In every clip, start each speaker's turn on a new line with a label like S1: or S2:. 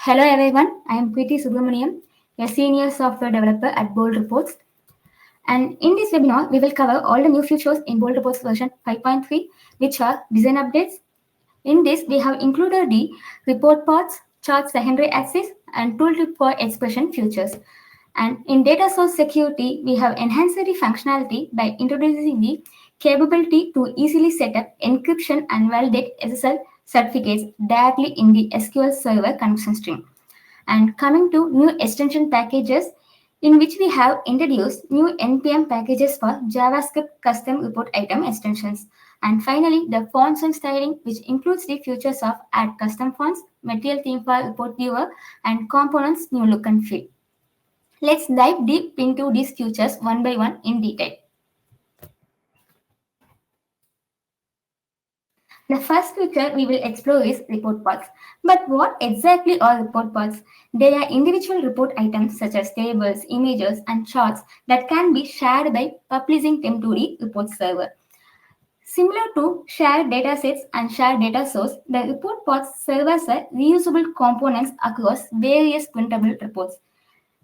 S1: Hello everyone, I am Preeti Subramaniam, a senior software developer at Bold Reports. And in this webinar, we will cover all the new features in Bold Reports version 5.3, which are design updates. In this, we have included the report paths, chart secondary access, and tooltip for expression features. And in data source security, we have enhanced the functionality by introducing the capability to easily set up encryption and validate SSL certificates directly in the SQL Server connection string. And coming to new extension packages, in which we have introduced new npm packages for JavaScript custom report item extensions. And finally, the fonts and styling, which includes the features of add custom fonts, material theme for report viewer, and components new look and feel. Let's dive deep into these features one by one in detail. The first feature we will explore is report paths. But what exactly are report paths? They are individual report items such as tables, images, and charts that can be shared by publishing them to the report server. Similar to shared datasets and shared data source, the report paths serve as a reusable components across various printable reports.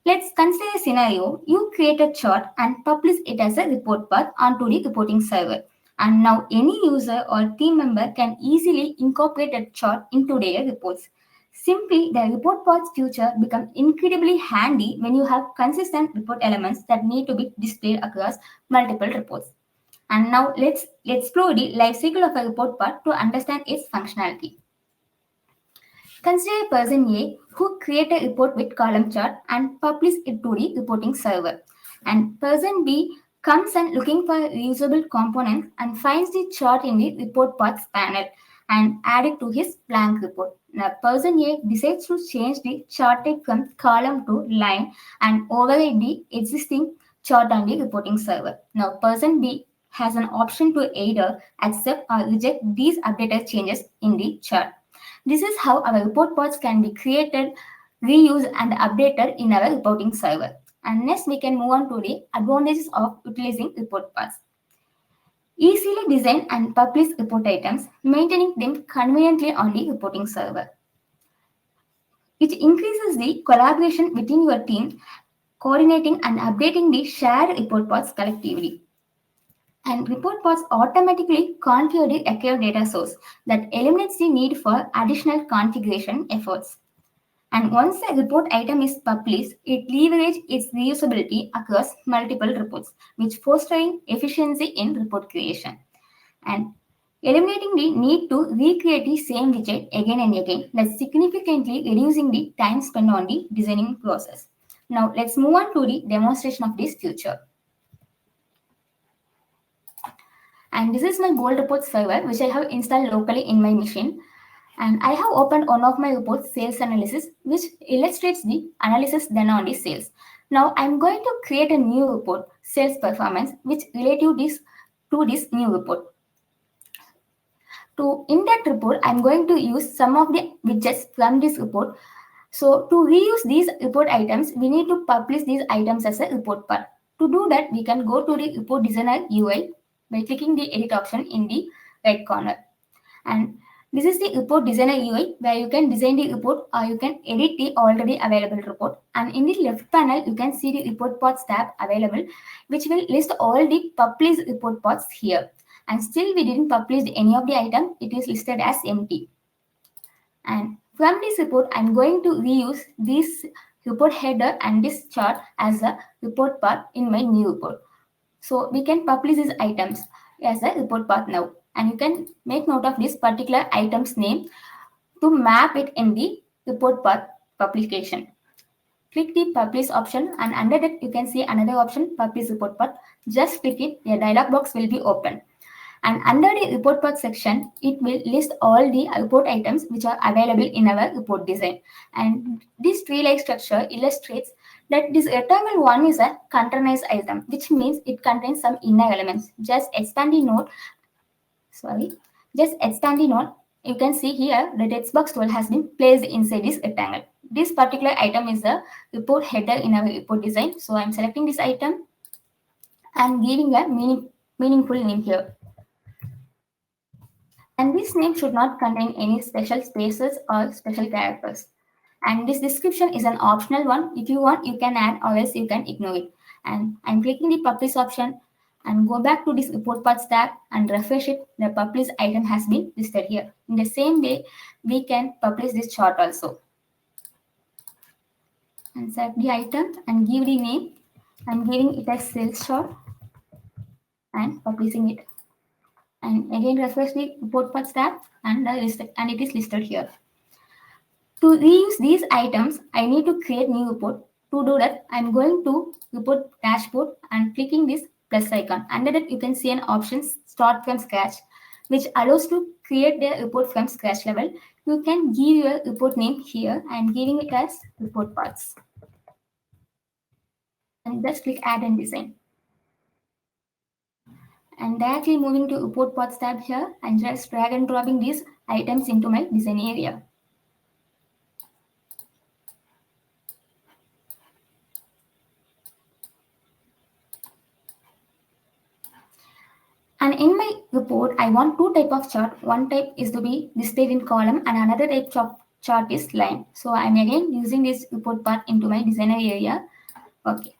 S1: Let's consider a scenario. You create a chart and publish it as a report path onto the reporting server. And now any user or team member can easily incorporate a chart into their reports. Simply, the report paths feature becomes incredibly handy when you have consistent report elements that need to be displayed across multiple reports. And now let's explore the life cycle of a report path to understand its functionality. Consider a person A who create a report with column chart and publish it to the reporting server. And person B comes and looking for reusable components and finds the chart in the report paths panel and add it to his blank report. Now person A decides to change the chart type from column to line and override the existing chart on the reporting server. Now person B has an option to either accept or reject these updated changes in the chart. This is how our report paths can be created, reused, and updated in our reporting server. And next, we can move on to the advantages of utilizing report paths. Easily design and publish report items, maintaining them conveniently on the reporting server. It increases the collaboration within your team, coordinating and updating the shared report paths collectively. And report paths automatically configure the acquired data source that eliminates the need for additional configuration efforts. And once a report item is published, it leverages its reusability across multiple reports, which fostering efficiency in report creation. And eliminating the need to recreate the same widget again and again, thus significantly reducing the time spent on the designing process. Now let's move on to the demonstration of this feature. And this is my Bold Reports server, which I have installed locally in my machine. And I have opened one of my reports, sales analysis, which illustrates the analysis done on the sales. Now I'm going to create a new report, sales performance, which relative to this new report. In that report, I'm going to use some of the widgets from this report. So to reuse these report items, we need to publish these items as a report path. To do that, we can go to the report designer UI by clicking the edit option in the right corner. And this is the report designer UI where you can design the report or you can edit the already available report. And in the left panel, you can see the report paths tab available, which will list all the published report paths here. And still we didn't publish any of the item, it is listed as empty. And from this report, I'm going to reuse this report header and this chart as a report path in my new report. So we can publish these items as a report path now. And you can make note of this particular item's name to map it in the report path publication. Click the publish option and under that you can see another option, publish report path. Just click it, a dialog box will be open. And under the report path section, it will list all the report items which are available in our report design. And this tree-like structure illustrates that this rectangle one is a containerized item, which means it contains some inner elements. Just expand the node. You can see here the text box tool has been placed inside this rectangle. This particular item is the report header in our report design. So I'm selecting this item and giving a meaningful name here. And this name should not contain any special spaces or special characters. And this description is an optional one. If you want, you can add, or else you can ignore it. And I'm clicking the publish option and go back to this report paths tab and refresh it. The publish item has been listed here. In the same way, we can publish this chart also. And select the item and give the name. I'm giving it a sales chart and publishing it. And again refresh the report paths tab and it is listed here. To reuse these items, I need to create new report. To do that, I'm going to report dashboard and clicking this plus icon. Under that, you can see an option start from scratch, which allows to create the report from scratch level. You can give your report name here. I'm giving it as report parts. And just click add and design. And directly moving to report parts tab here and just drag and dropping these items into my design area. And in my report, I want two type of chart. One type is to be displayed in column and another type of chart is line. So I'm again using this report part into my designer area. Okay.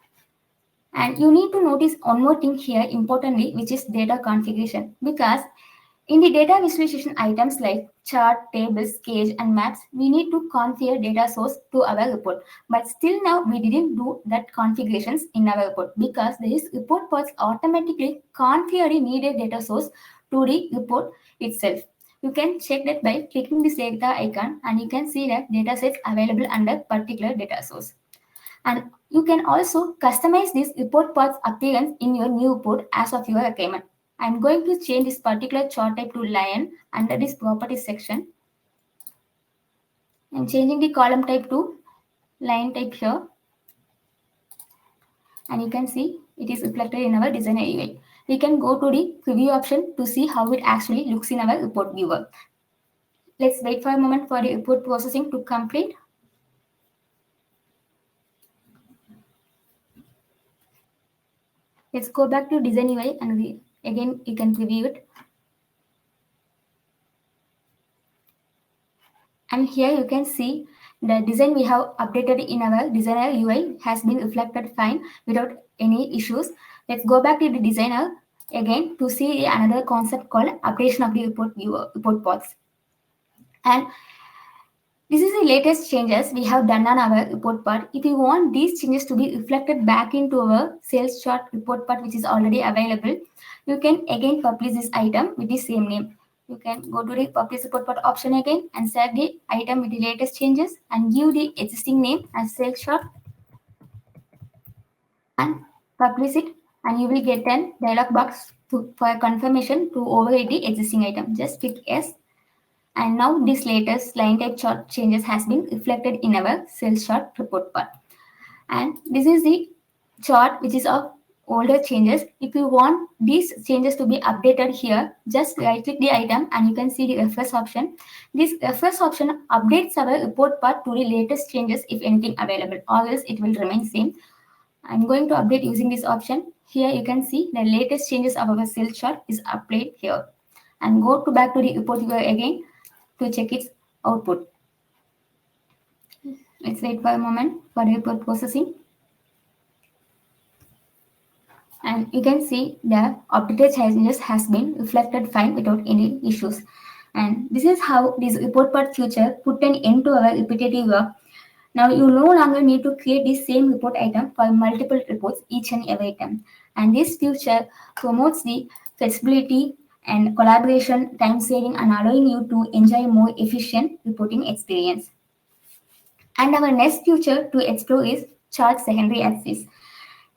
S1: And you need to notice one more thing here importantly, which is data configuration. Because in the data visualization items like chart, tables, gauge, and maps, we need to configure data source to our report. But still now we didn't do that configurations in our report because this report parts automatically configure the needed data source to the report itself. You can check that by clicking this data icon and you can see that data sets available under particular data source. And you can also customize this report path's appearance in your new report as of your requirement. I'm going to change this particular chart type to lion under this properties section. I'm changing the column type to line type here. And you can see it is reflected in our designer UI. We can go to the preview option to see how it actually looks in our report viewer. Let's wait for a moment for the report processing to complete. Let's go back to design UI and again you can preview it. And here you can see the design we have updated in our designer UI has been reflected fine without any issues. Let's go back to the designer again to see another concept called updation of the report viewer, report pods. And this is the latest changes we have done on our report part. If you want these changes to be reflected back into our sales chart report part, which is already available, you can again publish this item with the same name. You can go to the publish report part option again and select the item with the latest changes and give the existing name as sales chart and publish it, and you will get a dialog box for a confirmation to override the existing item. Just click yes. And now this latest line type chart changes has been reflected in our sales chart report part. And this is the chart which is of older changes. If you want these changes to be updated here, just right click the item and you can see the refresh option. This refresh option updates our report part to the latest changes if anything available, or else it will remain same. I'm going to update using this option. Here you can see the latest changes of our sales chart is applied here. And go to back to the report viewer again to check its output. Let's wait for a moment for report processing. And you can see the updated changes has been reflected fine without any issues. And this is how this report part feature put an end to our repetitive work. Now you no longer need to create the same report item for multiple reports each and every time. And this feature promotes the flexibility and collaboration, time saving, and allowing you to enjoy more efficient reporting experience. And our next feature to explore is chart secondary access.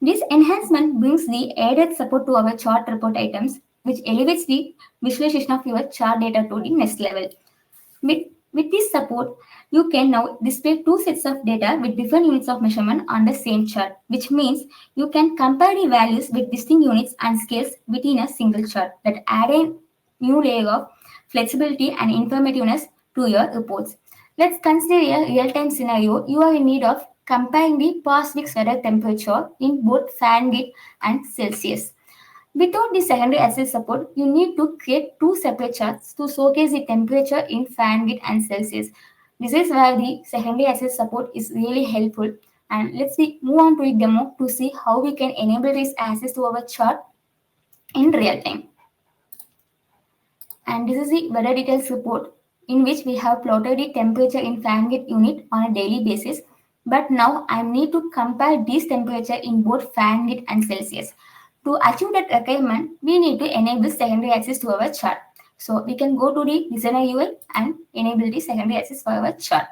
S1: This enhancement brings the added support to our chart report items, which elevates the visualization of your chart data to the next level. With this support, you can now display two sets of data with different units of measurement on the same chart, which means you can compare the values with distinct units and scales within a single chart that add a new layer of flexibility and informativeness to your reports. Let's consider a real-time scenario. You are in need of comparing the past week's weather temperature in both Fahrenheit and Celsius. Without the secondary access support, you need to create two separate charts to showcase the temperature in Fahrenheit and Celsius. This is where the secondary access support is really helpful. And move on to the demo to see how we can enable this access to our chart in real time. And this is the weather details report in which we have plotted the temperature in Fahrenheit unit on a daily basis. But now I need to compare this temperature in both Fahrenheit and Celsius. To achieve that requirement, we need to enable secondary access to our chart. So we can go to the designer UI and enable the secondary access for our chart.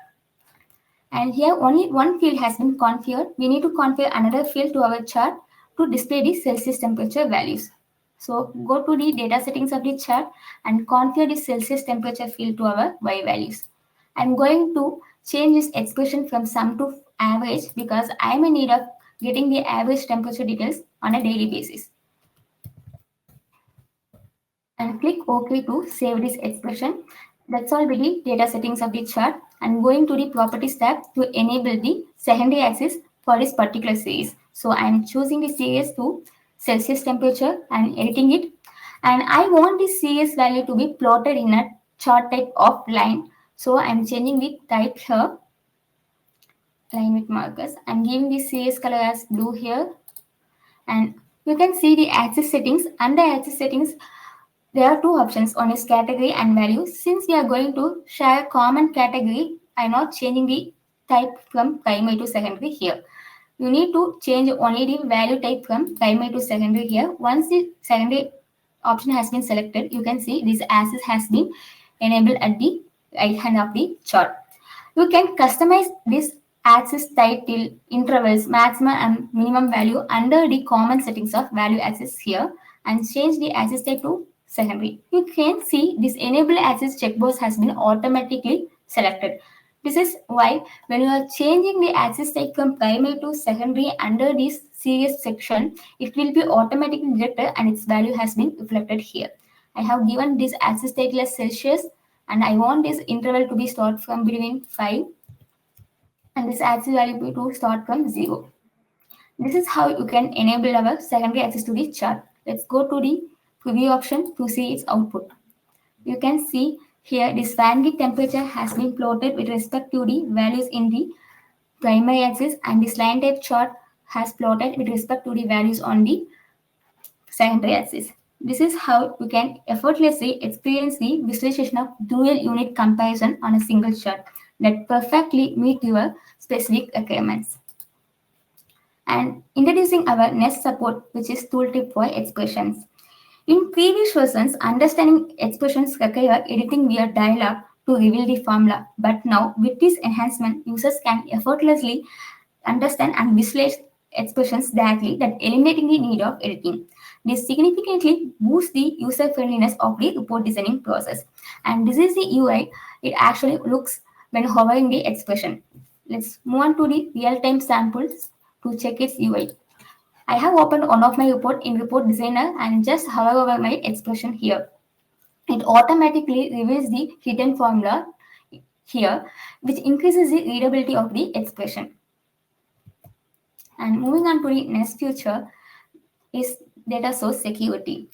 S1: And here only one field has been configured. We need to configure another field to our chart to display the Celsius temperature values. So go to the data settings of the chart and configure the Celsius temperature field to our Y values. I'm going to change this expression from sum to average because I'm in need of getting the average temperature details on a daily basis. And click OK to save this expression. That's all with the data settings of the chart. I'm going to the properties tab to enable the secondary axis for this particular series. So I'm choosing the series to Celsius temperature and editing it. And I want this series value to be plotted in a chart type of line. So I'm changing the type here, line with markers. I'm giving the series color as blue here. And you can see the axis settings. Under axis settings, there are two options. One is category and value. Since we are going to share a common category, I'm not changing the type from primary to secondary here. You need to change only the value type from primary to secondary here. Once the secondary option has been selected, you can see this axis has been enabled at the right hand of the chart. You can customize this axis title, intervals, maximum and minimum value under the common settings of value axis here and change the axis type to secondary. You can see this enable axis checkbox has been automatically selected. This is why when you are changing the axis type from primary to secondary under this series section, it will be automatically detected and its value has been reflected here. I have given this axis title as Celsius and I want this interval to be start from between 5 and this axis value to start from 0. This is how you can enable our secondary access to the chart. Let's go to the preview option to see its output. You can see here this Fahrenheit temperature has been plotted with respect to the values in the primary axis and this line type chart has plotted with respect to the values on the secondary axis. This is how you can effortlessly experience the visualization of dual unit comparison on a single chart that perfectly meet your specific requirements. And introducing our next support, which is tooltip for expressions. In previous versions, understanding expressions require editing via dialog to reveal the formula. But now, with this enhancement, users can effortlessly understand and visualize expressions directly, that eliminating the need of editing. This significantly boosts the user friendliness of the report designing process. And this is the UI it actually looks when hovering the expression. Let's move on to the real-time samples to check its UI. I have opened one of my report in Report Designer and just hover over my expression here. It automatically reveals the hidden formula here, which increases the readability of the expression. And moving on to the next feature is data source security,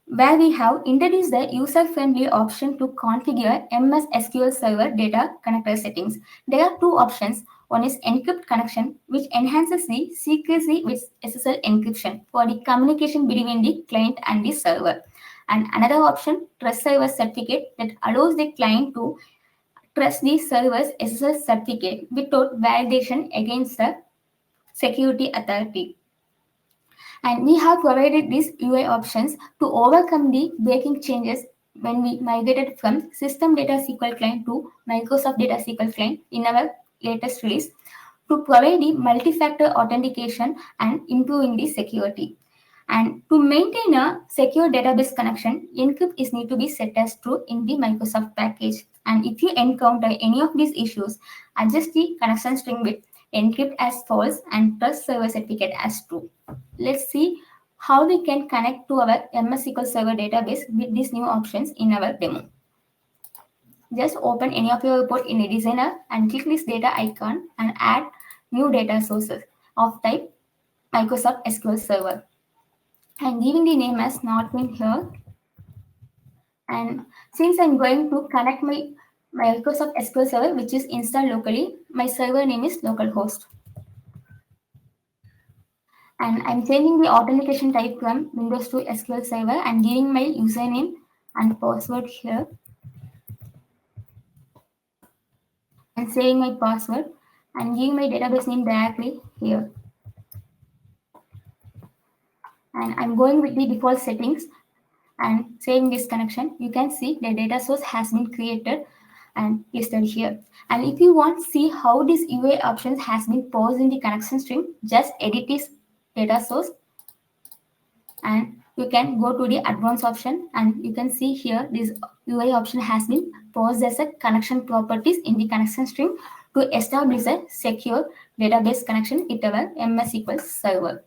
S1: where we have introduced the user-friendly option to configure MS SQL Server data connector settings. There are two options. One is encrypt connection, which enhances the secrecy with SSL encryption for the communication between the client and the server. And another option, trust server certificate, that allows the client to trust the server's SSL certificate without validation against the security authority. And we have provided these UI options to overcome the breaking changes when we migrated from System Data SQL Client to Microsoft Data SQL Client in our latest release to provide the multi-factor authentication and improving the security. And to maintain a secure database connection, encrypt is need to be set as true in the Microsoft package. And if you encounter any of these issues, adjust the connection string with encrypt as false and trust server certificate as true. Let's see how we can connect to our MS SQL Server database with these new options in our demo. Just open any of your report in a designer and click this data icon and add new data sources of type Microsoft SQL Server. I'm giving the name as Northwind here. And since I'm going to connect my Microsoft SQL Server, which is installed locally. My server name is localhost. And I'm changing the authentication type from Windows to SQL Server and giving my username and password here and saving my password and giving my database name directly here. And I'm going with the default settings and saving this connection. You can see the data source has been created and listed here. And if you want to see how this UI options has been paused in the connection string, just edit this data source and you can go to the advanced option and you can see here this UI option has been paused as a connection properties in the connection string to establish a secure database connection with our MS SQL server.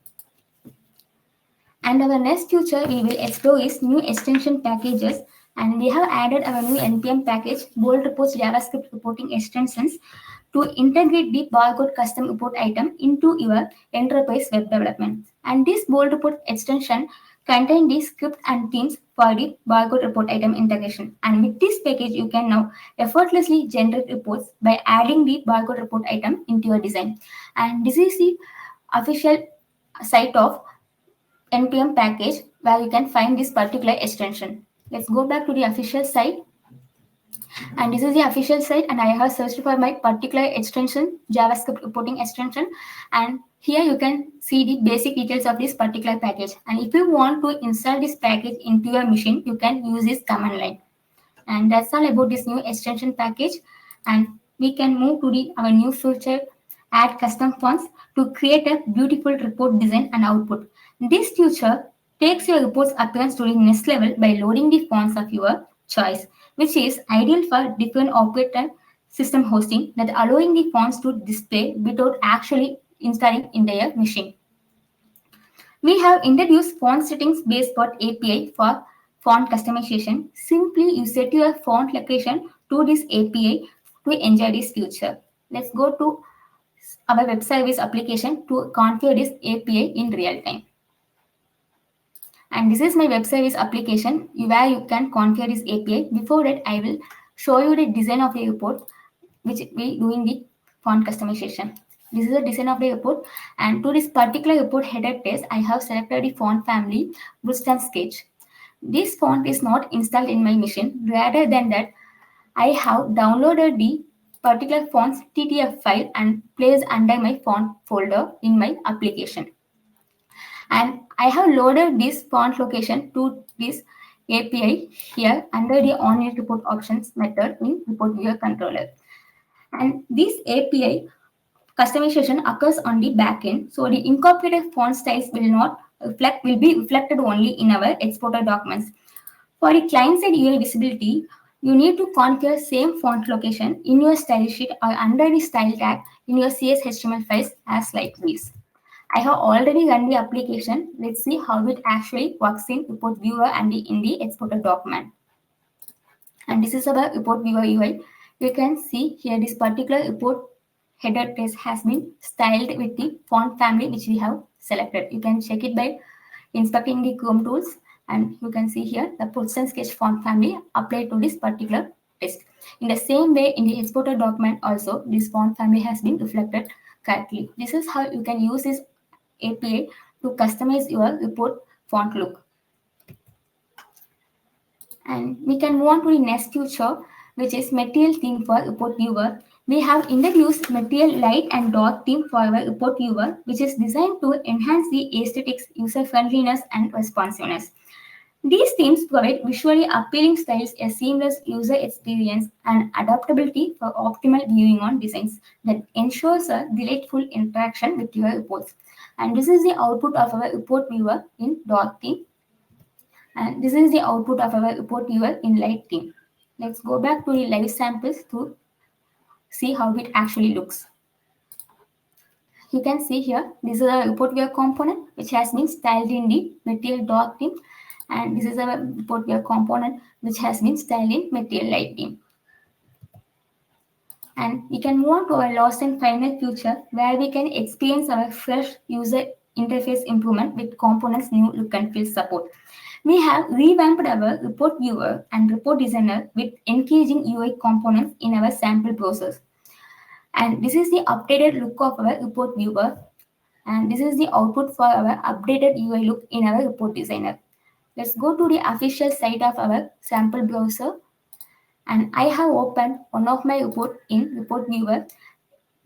S1: And our next feature we will explore is new extension packages. And we have added our new NPM package, Bold Reports JavaScript Reporting Extensions, to integrate the barcode custom report item into your enterprise web development. And this Bold Report extension contains the script and themes for the barcode report item integration. And with this package, you can now effortlessly generate reports by adding the barcode report item into your design. And this is the official site of npm package where you can find this particular extension. Let's go back to the official site. And this is the official site and I have searched for my particular extension, JavaScript reporting extension. And here you can see the basic details of this particular package. And if you want to install this package into your machine, you can use this command line. And that's all about this new extension package. And we can move to our new feature, add custom fonts to create a beautiful report design and output. This feature takes your report's appearance to the next level by loading the fonts of your choice, which is ideal for different operator system hosting that allowing the fonts to display without actually installing in their machine. We have introduced font settings based bot API for font customization. Simply you set your font location to this API to enjoy this feature. Let's go to our web service application to configure this API in real time. And this is my web service application where you can configure this API. Before that, I will show you the design of the report, which we doing the font customization. This is the design of the report. And to this particular report header text, I have selected the font family, Bootstrap Sketch. This font is not installed in my machine. Rather than that, I have downloaded the particular font's TTF file and placed under my font folder in my application. And I have loaded this font location to this API here under the onInit report options method in report viewer controller. And this API customization occurs on the backend, so the incorporated font styles will be reflected only in our exporter documents. For the client-side UI visibility, you need to configure same font location in your style sheet or under the style tag in your CS/HTML files as like this. I have already run the application. Let's see how it actually works in report viewer and in the exporter document. And this is our report viewer UI. You can see here this particular report header text has been styled with the font family which we have selected. You can check it by inspecting the Chrome tools, and you can see here the Bootstrap Sketch font family applied to this particular text. In the same way, in the exporter document also, this font family has been reflected correctly. This is how you can use this API to customize your report font look. And we can move on to the next feature, which is material theme for report viewer. We have introduced material light and dark theme for our report viewer, which is designed to enhance the aesthetics, user friendliness, and responsiveness. These themes provide visually appealing styles, a seamless user experience, and adaptability for optimal viewing on designs that ensures a delightful interaction with your reports. And this is the output of our report viewer in dark theme. And this is the output of our report viewer in light theme. Let's go back to the live samples to see how it actually looks. You can see here, this is a report viewer component which has been styled in the material dark theme. And this is our report viewer component which has been styled in material light theme. And we can move on to our last and final feature where we can experience our fresh user interface improvement with components new look and feel support. We have revamped our report viewer and report designer with engaging UI components in our sample browsers. And this is the updated look of our report viewer, and this is the output for our updated UI look in our report designer. Let's go to the official site of our sample browser, and I have opened one of my report in report viewer.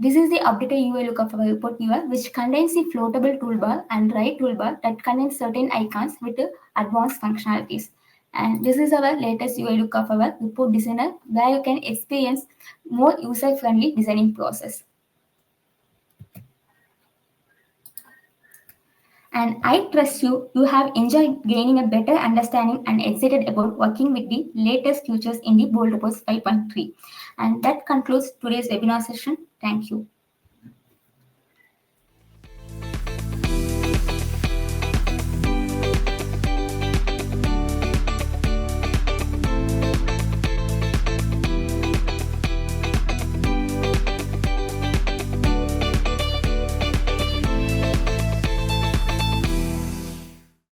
S1: This is the updated UI look of our report viewer, which contains the floatable toolbar and right toolbar that contains certain icons with advanced functionalities. And this is our latest UI look of our report designer, where you can experience more user-friendly designing process. And I trust you have enjoyed gaining a better understanding and excited about working with the latest features in the Bold Reports 5.3. And that concludes today's webinar session. Thank you.